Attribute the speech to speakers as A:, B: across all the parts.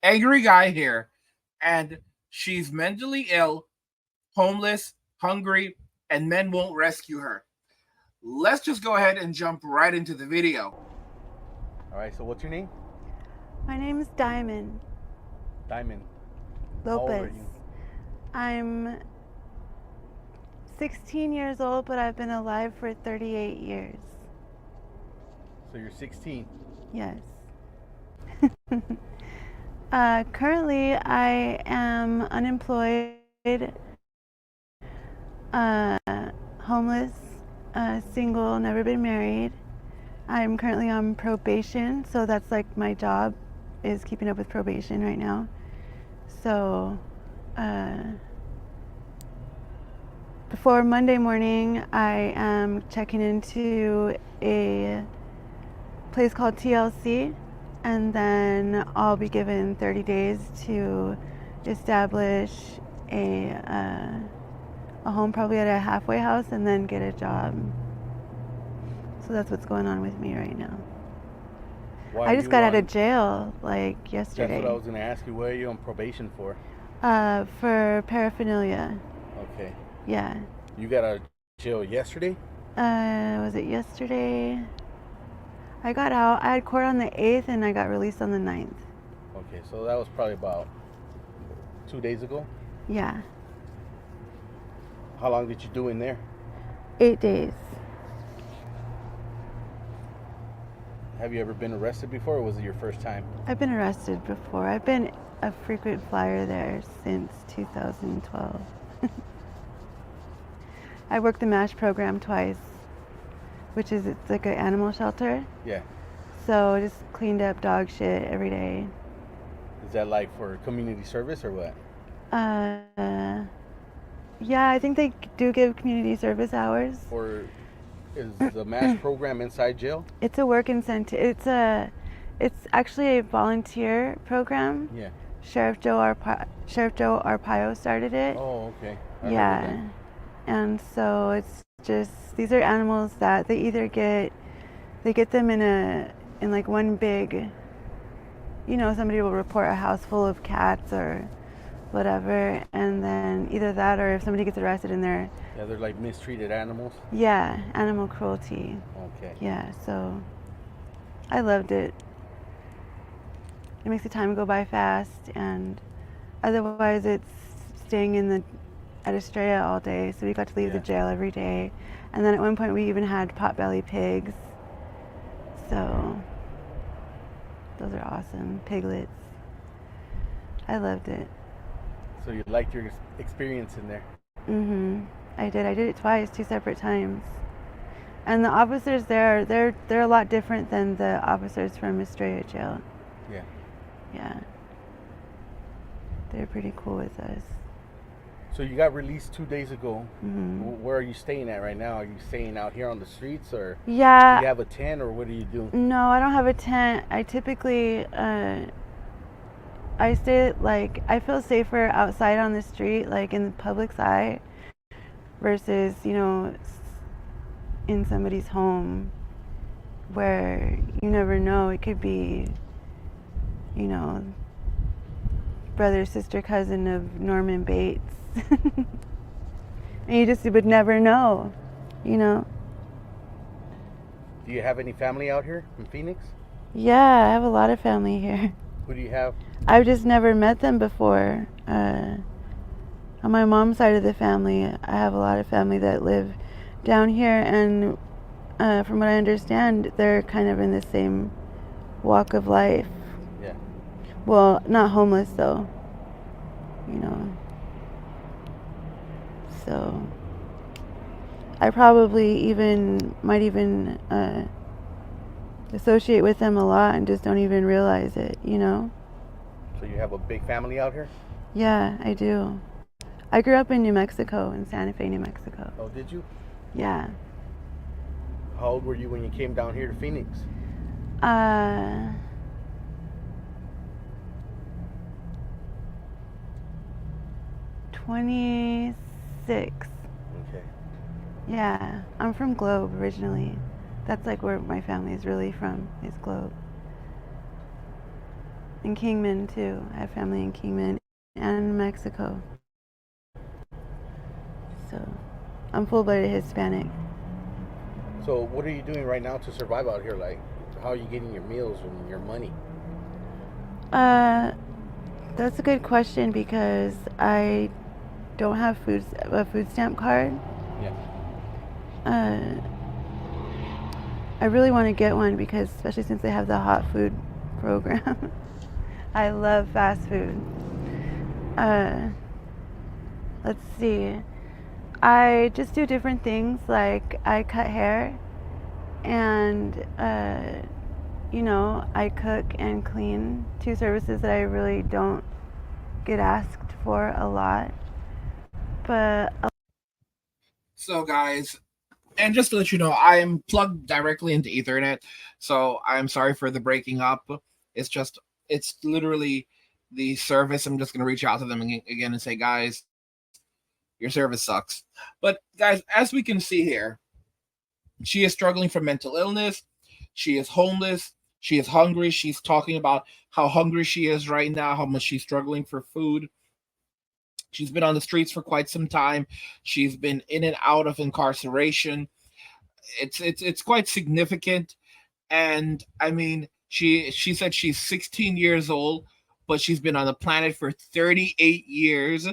A: angry guy here, and she's mentally ill, homeless, hungry, and men won't rescue her. Let's just go ahead and jump right into the video.
B: All right, so what's your name?
C: My name is Diamond
B: Diamond. How old are
C: Lopez.
B: you?
C: I'm 16 years old, but I've been alive for 38 years.
B: So you're 16.
C: Yes. Currently, I am unemployed, homeless, single, never been married. I'm currently on probation, so that's like my job is keeping up with probation right now. So, before Monday morning, I am checking into a place called TLC, and then I'll be given 30 days to establish a home, probably at a halfway house, and then get a job. So that's what's going on with me right now.
B: Why
C: I
B: are
C: just
B: you
C: got out
B: on-
C: of jail like
B: That's
C: yesterday.
B: what I was going to ask you. What are you on probation for?
C: For paraphernalia.
B: Okay.
C: Yeah.
B: You got out of jail yesterday?
C: Was it yesterday? I got out. I had court on the 8th and I got released on the 9th.
B: Okay, so that was probably about 2 days ago.
C: Yeah.
B: How long did you do in there?
C: 8 days.
B: Have you ever been arrested before, or was it your first time?
C: I've been arrested before. I've been a frequent flyer there since 2012. I worked the MASH program twice, which is, it's like an animal shelter.
B: Yeah.
C: So I just cleaned up dog shit every day.
B: Is that like for community service or what?
C: Yeah, I think they do give community service hours.
B: Or is the MASH program inside jail?
C: It's a work incentive. It's actually a volunteer program.
B: Yeah.
C: Sheriff Joe Arpaio started it.
B: Oh, okay. I heard of
C: Yeah.
B: that.
C: And so it's just, these are animals that they either get them in like one big, somebody will report a house full of cats or whatever, and then either that or if somebody gets arrested in there.
B: Yeah, they're like mistreated animals.
C: Yeah, animal cruelty.
B: Okay.
C: Yeah, so I loved it. It makes the time go by fast, and otherwise it's staying at Estrella all day, so we got to leave the jail every day. And then at one point we even had potbelly pigs. So those are awesome. Piglets. I loved it.
B: So you liked your experience in there?
C: Mm-hmm. I did it twice, 2 separate times. And the officers there, they're a lot different than the officers from Estrella jail.
B: Yeah.
C: Yeah. They're pretty cool with us.
B: So you got released 2 days ago.
C: Mm-hmm.
B: Where are you staying at right now? Are you staying out here on the streets, or
C: Yeah.
B: do you have a tent, or what do you do?
C: No, I don't have a tent. I typically, I stay, like, I feel safer outside on the street, like in the public's eye, versus, in somebody's home where you never know. It could be, brother, sister, cousin of Norman Bates. And you just would never know,
B: Do you have any family out here in Phoenix?
C: Yeah, I have a lot of family here.
B: Who do you have?
C: I've just never met them before. On my mom's side of the family, I have a lot of family that live down here, and from what I understand, they're kind of in the same walk of life.
B: Yeah.
C: Well, not homeless though, So I probably might even associate with them a lot and just don't even realize it,
B: So you have a big family out here?
C: Yeah, I do. I grew up in New Mexico, in Santa Fe, New Mexico.
B: Oh, did you?
C: Yeah.
B: How old were you when you came down here to Phoenix?
C: 26.
B: Okay.
C: Yeah, I'm from Globe originally. That's like where my family is really from, is Globe. in Kingman too. I have family in Kingman and Mexico. So I'm full-blooded Hispanic.
B: So what are you doing right now to survive out here? Like, how are you getting your meals and your money?
C: That's a good question because I don't have a food stamp card.
B: Yeah.
C: Uh, I really want to get one because, especially since they have the hot food program. I love fast food. Uh, let's see. I just do different things, like I cut hair and I cook and clean, two services that I really don't get asked for a lot. But
A: So, guys, and just to let you know, I am plugged directly into Ethernet, so I'm sorry for the breaking up. It's just, it's literally the service. I'm just going to reach out to them again and say, guys, your service sucks. But, guys, as we can see here, she is struggling from mental illness. She is homeless. She is hungry. She's talking about how hungry she is right now, how much she's struggling for food. She's been on the streets for quite some time. She's been in and out of incarceration. It's quite significant. And I mean, she said she's 16 years old, but she's been on the planet for 38 years.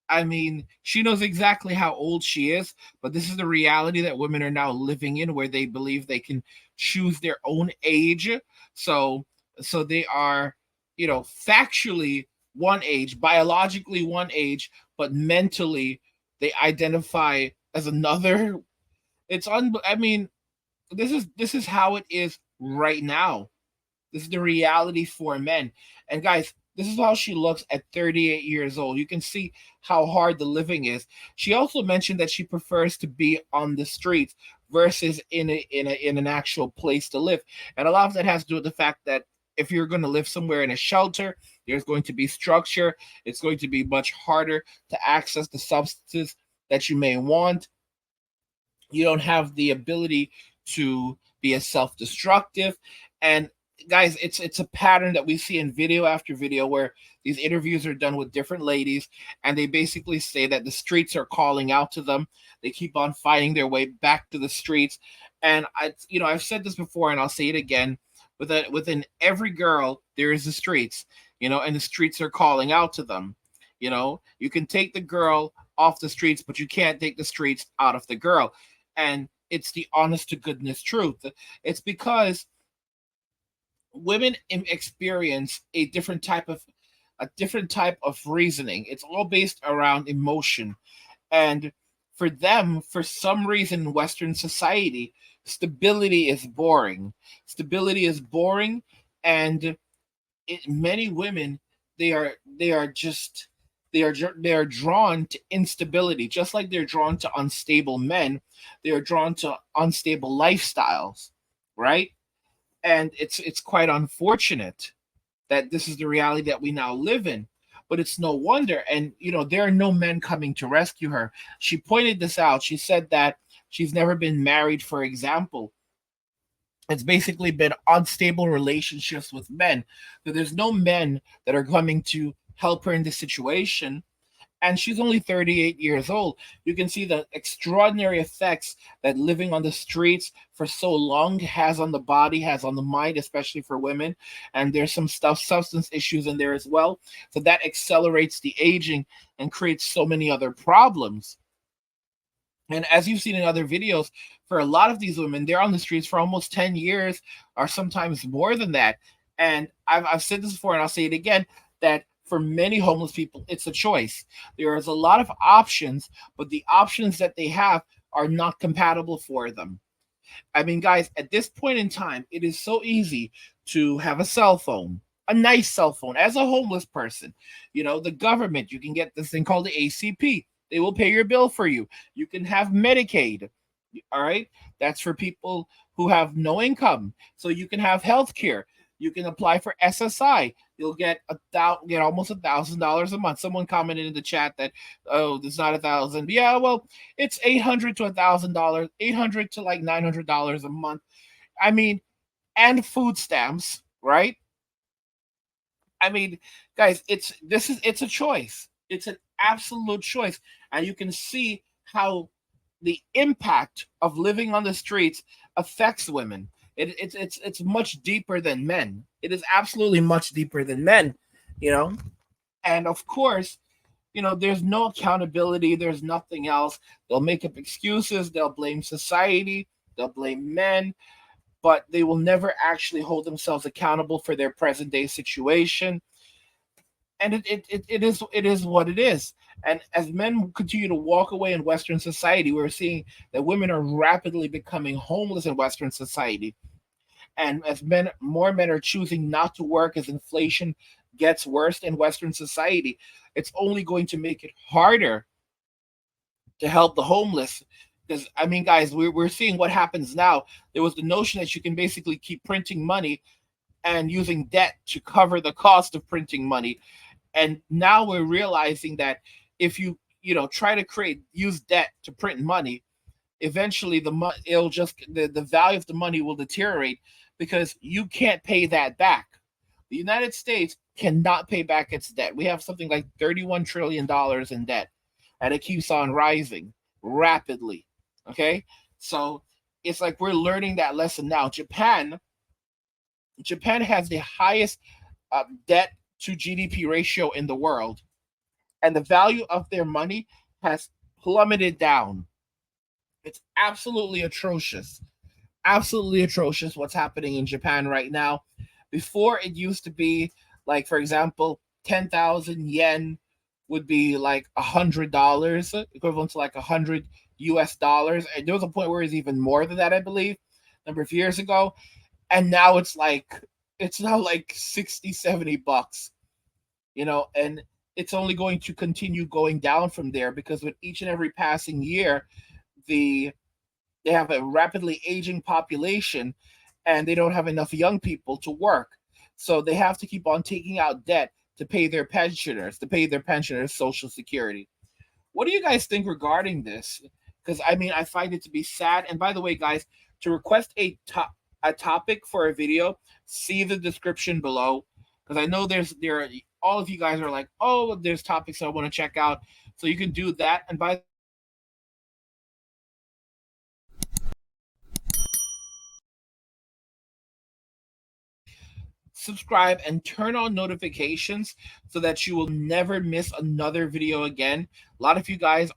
A: I mean, she knows exactly how old she is, but this is the reality that women are now living in, where they believe they can choose their own age. So, so they are, factually one age, biologically one age, but mentally they identify as another. I mean, this is how it is right now. This is the reality for men. And guys, this is how she looks at 38 years old. You can see how hard the living is. She also mentioned that she prefers to be on the streets versus in an actual place to live. And a lot of that has to do with the fact that if you're going to live somewhere in a shelter, there's going to be structure. It's going to be much harder to access the substances that you may want. You don't have the ability to be as self-destructive. And guys, it's a pattern that we see in video after video, where these interviews are done with different ladies, and they basically say that the streets are calling out to them. They keep on fighting their way back to the streets. And I've said this before and I'll say it again. Within every girl there is the streets, and the streets are calling out to them. You can take the girl off the streets, but you can't take the streets out of the girl. And it's the honest to goodness truth. It's because women experience a different type of reasoning. It's all based around emotion. And for them, for some reason in Western society, stability is boring. Stability is boring. And many women, they are just they are drawn to instability, just like they're drawn to unstable men. They are drawn to unstable lifestyles, right? And it's quite unfortunate that this is the reality that we now live in. But it's no wonder. And there are no men coming to rescue her. She pointed this out. She said that she's never been married, for example. It's basically been unstable relationships with men. So there's no men that are coming to help her in this situation. And she's only 38 years old. You can see the extraordinary effects that living on the streets for so long has on the body, has on the mind, especially for women. And there's some substance issues in there as well. So that accelerates the aging and creates so many other problems. And as you've seen in other videos, for a lot of these women, they're on the streets for almost 10 years or sometimes more than that. And I've said this before and I'll say it again, that for many homeless people, it's a choice. There is a lot of options, but the options that they have are not compatible for them. I mean, guys, at this point in time, it is so easy to have a cell phone, a nice cell phone. As a homeless person, the government, you can get this thing called the ACP. They will pay your bill for you. You can have Medicaid. All right. That's for people who have no income. So you can have health care. You can apply for SSI. You'll get almost $1,000 a month. Someone commented in the chat that, oh, there's not 1,000. Yeah, well, it's $800 to $1,000, $800 to like $900 a month. I mean, and food stamps, right? I mean, guys, it's a choice. It's an absolute choice, and you can see how the impact of living on the streets affects women. It's much deeper than men. It is absolutely much deeper than men, you know. And of course, there's no accountability. There's nothing else. They'll make up excuses. They'll blame society. They'll blame men, but they will never actually hold themselves accountable for their present day situation. And it is what it is. And as men continue to walk away in Western society, we're seeing that women are rapidly becoming homeless in Western society. And as more men are choosing not to work as inflation gets worse in Western society, it's only going to make it harder to help the homeless. Because I mean, guys, we're seeing what happens now. There was the notion that you can basically keep printing money and using debt to cover the cost of printing money. And now we're realizing that if you try to create use debt to print money, eventually it'll just the value of the money will deteriorate because you can't pay that back. The United States cannot pay back its debt. We have something like $31 trillion in debt, and it keeps on rising rapidly. Okay, so it's like we're learning that lesson now. Japan has the highest debt to GDP ratio in the world, and the value of their money has plummeted down. It's absolutely atrocious what's happening in Japan right now. Before, it used to be like, for example, 10,000 yen would be like $100, equivalent to like 100 US dollars. And there was a point where it's even more than that, I believe, a number of years ago. And now it's now like 60, $70, and it's only going to continue going down from there because with each and every passing year, the they have a rapidly aging population and they don't have enough young people to work. So they have to keep on taking out debt to pay their pensioners social security. What do you guys think regarding this? Because I mean, I find it to be sad. And by the way, guys, to request a topic for a video, see the description below. Because I know all of you guys are like, oh, there's topics I want to check out. So you can do that. And by subscribe and turn on notifications so that you will never miss another video again. A lot of you guys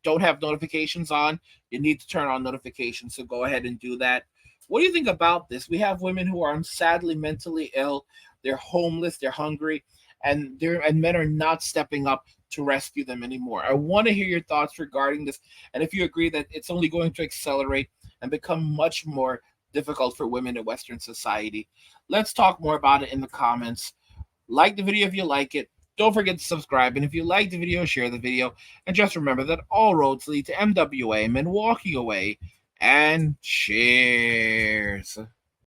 A: don't have notifications on. You need to turn on notifications, so go ahead and do that. What do you think about this? We have women who are sadly mentally ill. They're homeless, they're hungry, and men are not stepping up to rescue them anymore. I want to hear your thoughts regarding this, and if you agree that it's only going to accelerate and become much more difficult for women in Western society. Let's talk more about it in the comments. Like the video if you like it. Don't forget to subscribe. And if you like the video, share the video. And just remember that all roads lead to MWA, men walking away. And cheers.